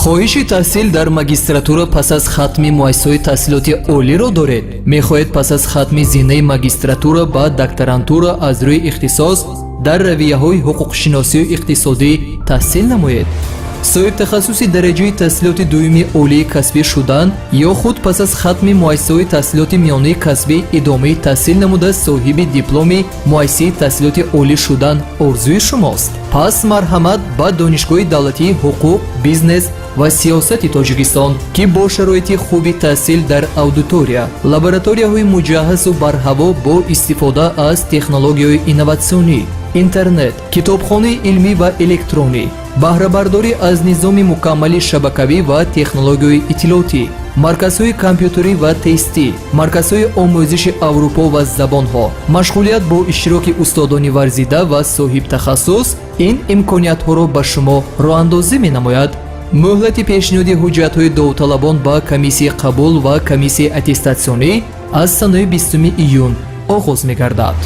хоҳиши таҳсил дар магистратура пас аз хатми муассисаҳои таҳсилоти олиро доред? мехоҳед пас аз хатми зинаи магистратура ба докторантура аз рӯи ихтисос дар равияҳои ҳуқуқшиносию иқтисодӣ таҳсил намоед? соҳибтахассуси дараҷаи таҳсилоти дуюми олии касбӣ шудан ё худ пас аз хатми муассисаҳои таҳсилоти миёнаи касбӣ идомаи таҳсил намуда соҳиби дипломи муассисаи таҳсилоти олӣ шудан орзуи шумост? пас марҳамат ба донишгоҳи давлатии ҳуқуқ, бизнес ва сиёсати тоҷикистон ки бо шароити хуби таҳсил дар аудитория, лабораторияҳои муҷаҳҳазу барҳаво бо истифода аз технологияҳои инноватсионӣ, интернет, китобхонаи илмӣ ва электронӣ, баҳрабардорӣ аз низоми мукаммали шабакавӣ ва технологияҳои иттилоотӣ, марказҳои компютерӣ ва тестӣ, марказҳои омӯзиши аврупо ва забонҳо, машғулият бо иштироки устодони варзида ва соҳибтахассус ин имкониятҳоро ба шумо роҳандозӣ менамояд. муҳлати пешниҳоди ҳуҷҷатҳои довталабон ба комиссияи қабул ва комиссияи аттестатсионӣ аз санаи 20 июн оғоз мегардад.